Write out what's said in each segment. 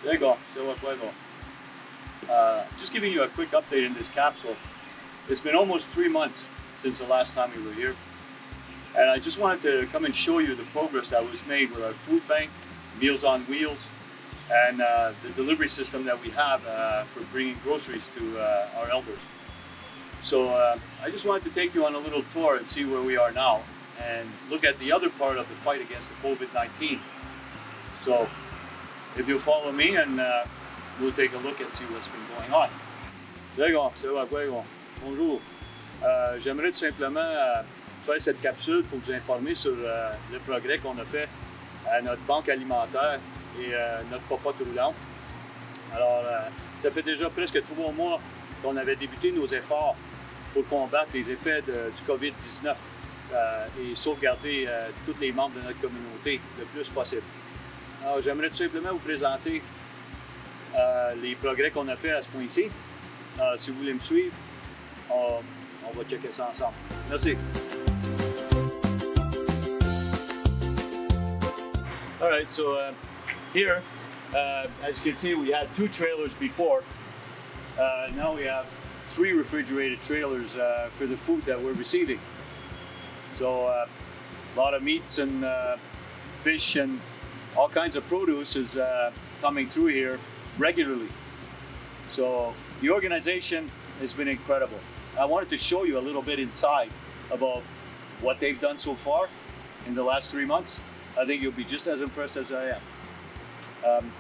There you go. So just giving you a quick update in this capsule. It's been almost 3 months since the last time we were here. And I just wanted to come and show you the progress that was made with our food bank, Meals on Wheels, and the delivery system that we have for bringing groceries to our elders. So I just wanted to take you on a little tour and see where we are now and look at the other part of the fight against the COVID-19. So if you'll follow me and we'll take a look and see what's been going on. Bonjour. J'aimerais tout simplement faire cette capsule pour vous informer sur le progrès qu'on a fait à notre banque alimentaire et notre popote roulante. Alors, ça fait déjà presque 3 mois qu'on avait débuté nos efforts pour combattre les effets du COVID-19 et sauvegarder tous les membres de notre communauté le plus possible. Alors, j'aimerais tout simplement vous présenter les progrès qu'on a fait à ce point-ci. Si vous voulez me suivre, on va checker ça ensemble. Merci. All right, so here, as you can see, we had 2 trailers before. Now we have 3 refrigerated trailers for the food that we're receiving. So a lot of meats and fish and all kinds of produce is coming through here regularly. So the organization has been incredible. I wanted to show you a little bit inside about what they've done so far in the last 3 months. I think you'll be just as impressed as I am.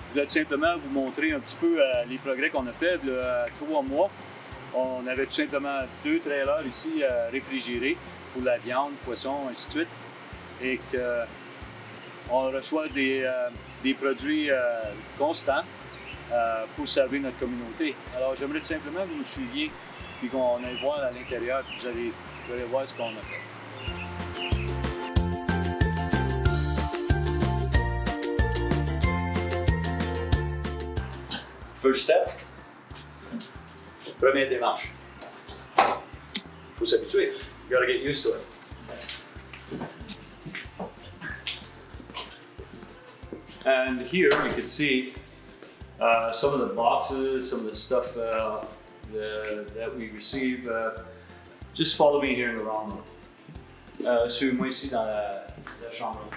Je voulais simplement vous montrer un petit peu les progrès qu'on a fait il y a 3 mois. On avait tout simplement 2 trailers ici réfrigérés pour la viande, poisson, ainsi de suite. Et qu'on reçoit des produits constants pour servir notre communauté. Alors j'aimerais tout simplement que vous nous suiviez et qu'on aille voir à l'intérieur, vous allez voir ce qu'on a fait. First step, première démarche. Il faut s'habituer. You gotta get used to it. And here you can see some of the boxes, some of the stuff that we receive. Just follow me here in the wrong room. Suivez-moi ici dans la chambre.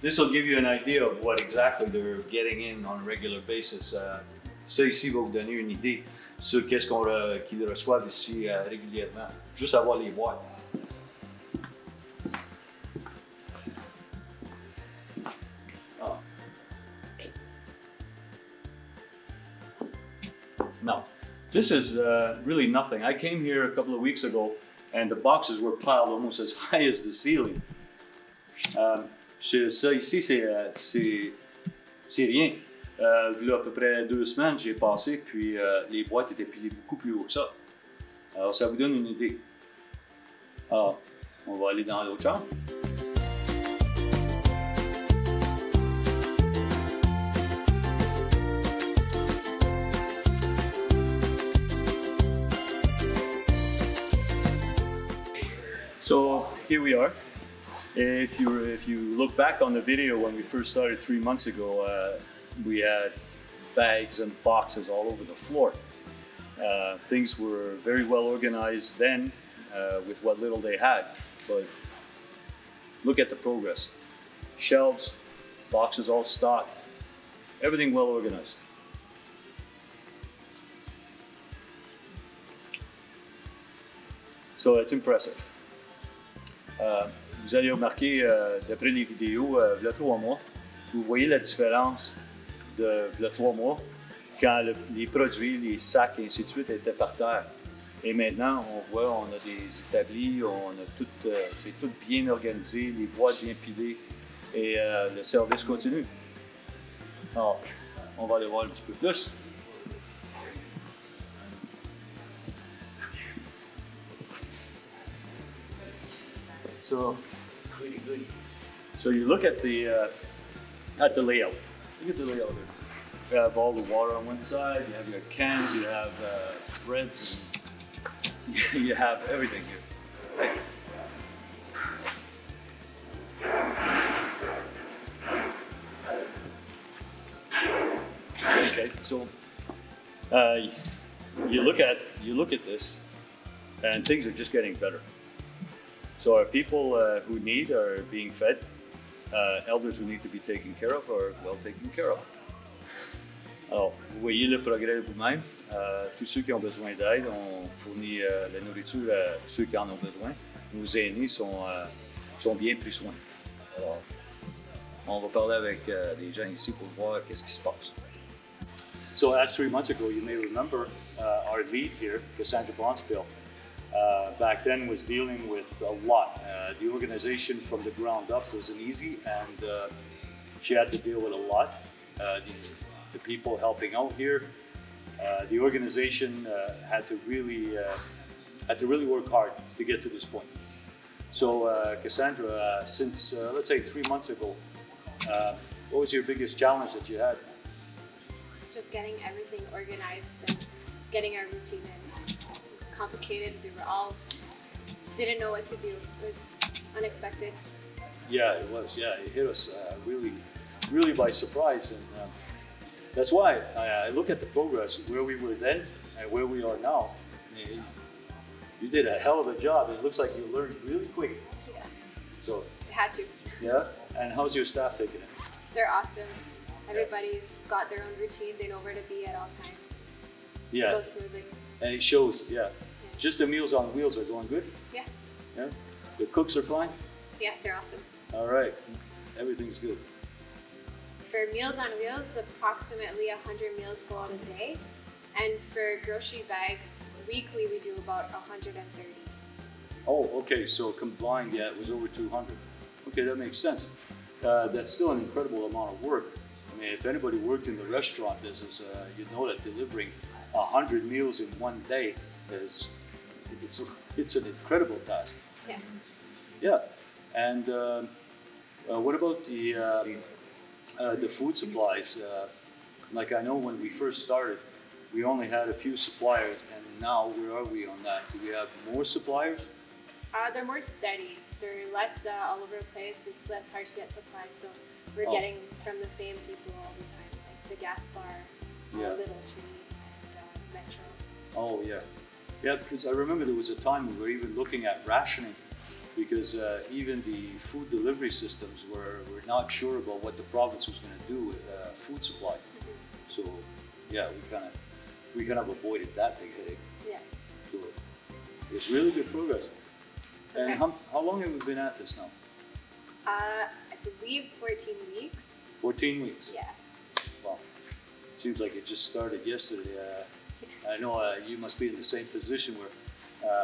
This will give you an idea of what exactly they're getting in on a regular basis. Ça ici va vous donner une idée sur qu'est-ce qu'ils reçoivent ici régulièrement. Juste avoir les boîtes. Oh. Now, this is really nothing. I came here a couple of weeks ago and the boxes were piled almost as high as the ceiling. Ça ici, c'est rien. Là, à peu près 2 semaines, j'ai passé, puis les boîtes étaient pilées beaucoup plus haut que ça. Alors, ça vous donne une idée. Alors, on va aller dans l'autre chambre. So, here we are. If you look back on the video when we first started 3 months ago, we had bags and boxes all over the floor. Things were very well organized then with what little they had, but look at the progress. Shelves, boxes all stocked, everything well organized. So it's impressive. Vous allez remarquer, d'après les vidéos, il y a 3 mois, vous voyez la différence de il y a 3 mois, quand les produits, les sacs et ainsi de suite étaient par terre. Et maintenant, on voit, on a des établis, on a tout, c'est tout bien organisé, les boîtes bien pilées et le service continue. Alors, on va aller voir un petit peu plus. So you look at the layout. Look at the layout there. You have all the water on one side. You have your cans. You have breads. And you have everything here. Right? Okay, so uh, you look at this, and things are just getting better. So our people who need are being fed. Elders who need to be taken care of are well taken care of. Alors, vous voyez le progrès vous-même. Tous ceux qui ont besoin d'aide, on fournit la nourriture à ceux qui en ont besoin. Nos aînés sont bien pris soin. Alors, on va parler avec des gens ici pour voir qu'est-ce qui se passe. So as 3 months ago, you may remember our lead here, Cassandra Bonspiel, back then was dealing with a lot. The organization from the ground up wasn't easy, and she had to deal with a lot. The people helping out here, the organization had to really work hard to get to this point. So Cassandra, since let's say 3 months ago, what was your biggest challenge that you had? Just getting everything organized and getting our routine in. It was complicated. We were all didn't know what to do. It was unexpected. Yeah, it was. Yeah, it hit us really by surprise, and that's why I look at the progress where we were then and where we are now. You did a hell of a job. It looks like you learned really quick. Yeah. So. We had to. Yeah. And how's your staff taking it? They're awesome. Everybody's got their own routine. They know where to be at all times. Yeah. It goes smoothly. And it shows. Yeah. Just the Meals on Wheels are going good. Yeah. Yeah. The cooks are fine. Yeah, they're awesome. All right. Everything's good. For Meals on Wheels, approximately 100 meals go out a day. And for grocery bags, weekly we do about 130. Oh, okay. So combined, yeah, it was over 200. Okay, that makes sense. That's still an incredible amount of work. I mean, if anybody worked in the restaurant business, you'd know that delivering 100 meals in one day it's an incredible task. Yeah. Yeah. And what about the food supplies? Like I know when we first started, we only had a few suppliers, and now where are we on that? Do we have more suppliers? They're more steady. They're less all over the place. It's less hard to get supplies, so we're getting from the same people all the time, like the Gas Bar, Little Tree, and Metro. Oh yeah, yeah. Because I remember there was a time we were even looking at rationing, because even the food delivery systems were not sure about what the province was going to do with food supply. Mm-hmm. So yeah, we kind of avoided that big headache. Yeah. So it's really good progress. And okay. how long have we been at this now? I believe 14 weeks. 14 weeks? Yeah. Wow. Seems like it just started yesterday. I know you must be in the same position where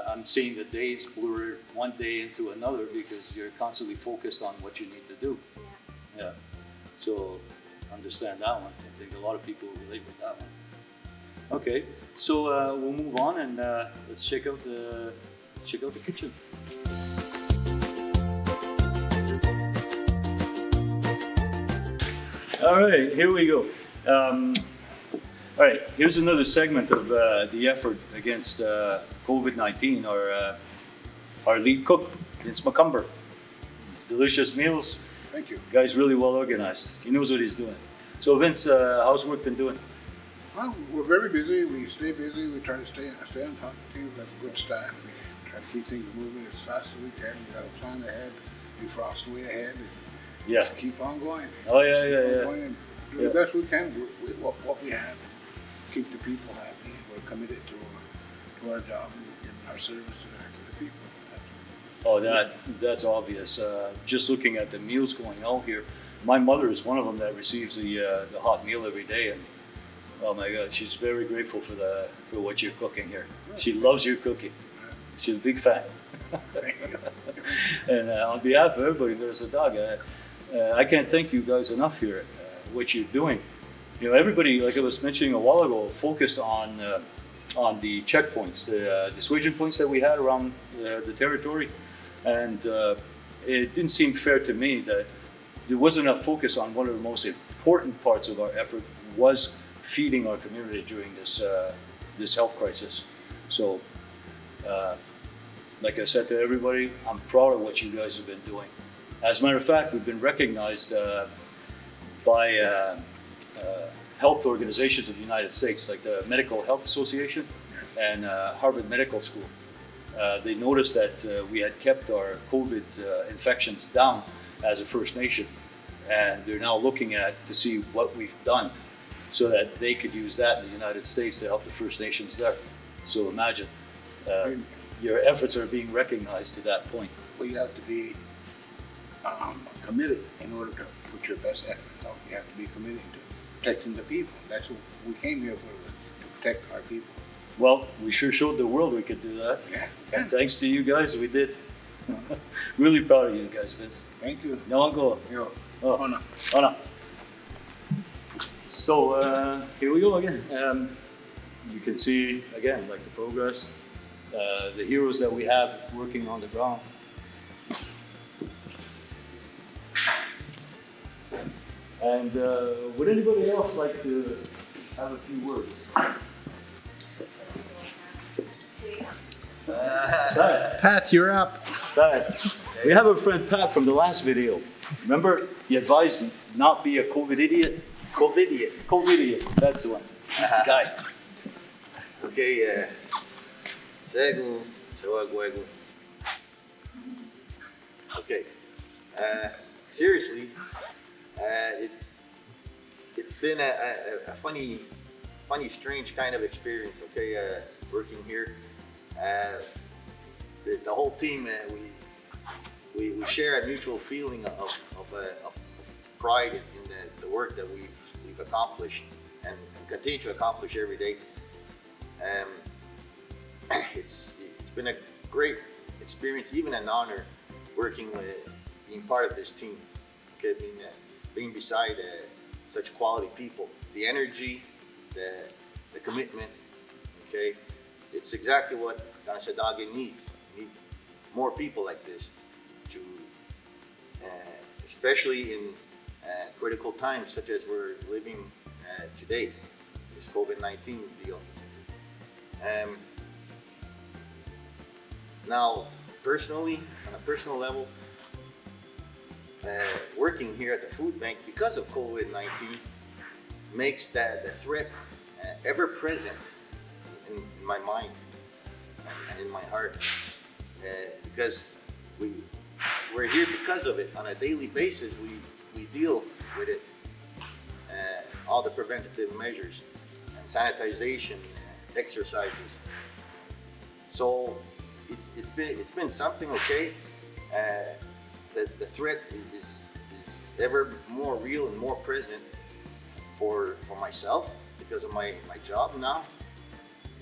I'm seeing the days blur one day into another because you're constantly focused on what you need to do. Yeah. Yeah. So understand that one. I think a lot of people relate with that one. Okay. So we'll move on and let's check out the kitchen. All right, here we go. All right, here's another segment of the effort against COVID-19. Our lead cook, Vince McCumber. Delicious meals. Thank you. Guy's really well organized. He knows what he's doing. So Vince, how's work been doing? Well, we're very busy. We stay busy. We try to stay on top of things. We have a good staff. We try to keep things moving as fast as we can. We got a plan ahead. We frost the way ahead. Yeah. Just keep on going. Oh yeah. And do the best we can with what we have. Keep the people happy. We're committed to our job and our service to the people. Oh, that's obvious. Just looking at the meals going out here, my mother is one of them that receives the hot meal every day, and oh my God, she's very grateful for what you're cooking here. She loves your cooking. She's a big fan. Thank you. And on behalf of everybody, there's a dog. I can't thank you guys enough here. What you're doing. You know, everybody, like I was mentioning a while ago, focused on the checkpoints, the dissuasion points that we had around the territory, and it didn't seem fair to me that there wasn't enough focus on one of the most important parts of our effort was feeding our community during this health crisis. So, like I said to everybody, I'm proud of what you guys have been doing. As a matter of fact, we've been recognized by health organizations of the United States, like the Medical Health Association and Harvard Medical School. They noticed that we had kept our COVID infections down as a First Nation, and they're now looking at to see what we've done so that they could use that in the United States to help the First Nations there. So imagine, your efforts are being recognized to that point. Well, you have to be committed in order to put your best efforts out. You have to be committed to protecting the people. That's what we came here for, to protect our people. Well, we sure showed the world we could do that. Yeah. And thanks to you guys, we did. Really proud of you guys, Vince. Thank you. No, I'll go. Yo. Oh. Oh, no. Oh, no. So here we go again. You can see again, like the progress, the heroes that we have working on the ground. And would anybody else like to have a few words? Pat, you're up. Pat. We have our friend Pat from the last video. Remember, he advised not be a COVID idiot? COVID idiot, that's the one. He's the guy. Okay, Segu, Sewagwegu. Okay, seriously, it's been a funny, strange kind of experience. Okay, working here, the whole team, we share a mutual feeling of pride in the work that we've accomplished and continue to accomplish every day. It's been a great experience, even an honor, working with, being part of this team. Okay, being beside such quality people, the energy, the commitment. Okay, it's exactly what Kanesatake needs. We need more people like this, to especially in critical times such as we're living today, this COVID-19 deal. Now, personally, on a personal level, working here at the food bank because of COVID-19 makes the threat ever present in my mind and in my heart, because we're here because of it. On a daily basis, we deal with it, all the preventative measures and sanitization, exercises. So it's been something. Okay, the threat is ever more real and more present for myself because of my job now,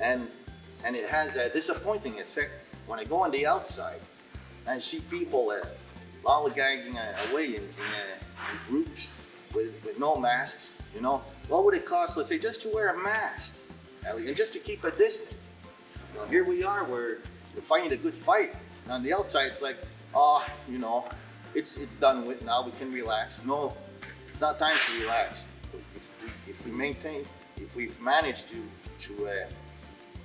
and it has a disappointing effect when I go on the outside and I see people lollygagging away in groups with no masks. You know, what would it cost, let's say, just to wear a mask and just to keep a distance? You know, here we are, we're fighting a good fight. And on the outside, it's like, you know, it's done with now. We can relax. No, it's not time to relax. If we've managed to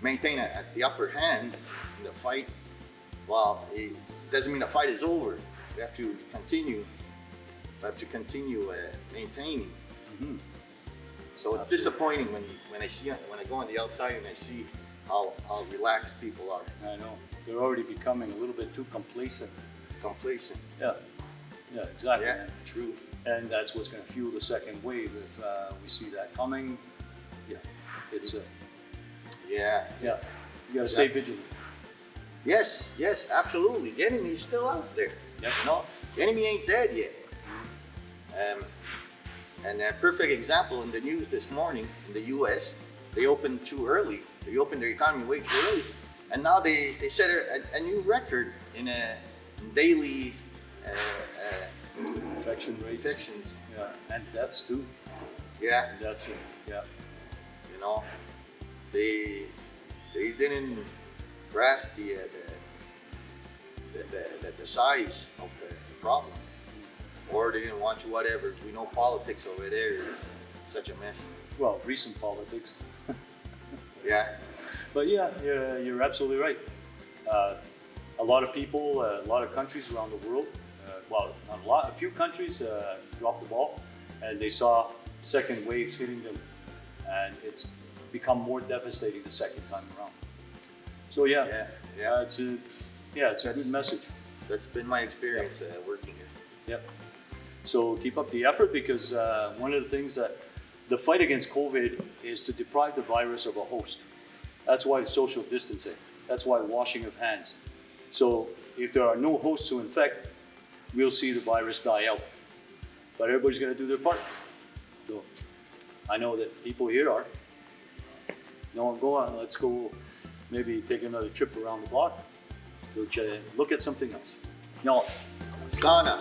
maintain the upper hand in the fight, well, it doesn't mean the fight is over. We have to continue. Maintaining. Mm-hmm. So it's disappointing when I go on the outside and I see how relaxed people are. I know. They're already becoming a little bit too complacent. Yeah, exactly. Yeah, true. And that's what's going to fuel the second wave if we see that coming. Yeah, it's yeah. You got to stay vigilant. Yes, absolutely. The enemy is still out there. Yeah. You know, the enemy ain't dead yet. And a perfect example in the news this morning in the U.S., they opened too early. They opened their economy way too early, and now they set a new record in daily Infection rate. infections. Yeah, and deaths too. Yeah, That's it. Yeah. you know, they didn't grasp the size of the problem, or they didn't want to. Whatever. We know politics over there is such a mess. Well, recent politics. Yeah. But yeah, you're absolutely right. A lot of people, a lot of countries around the world, well, not a lot, a few countries dropped the ball, and they saw second waves hitting them and it's become more devastating the second time around. So yeah, it's a good message. That's been my experience working here. Yep. So keep up the effort, because one of the things that the fight against COVID is to deprive the virus of a host. That's why social distancing. That's why washing of hands. So if there are no hosts to infect, we'll see the virus die out. But everybody's going to do their part. So I know that people here are. No, go on. Let's go. Maybe take another trip around the block. Look at something else. No. Ghana.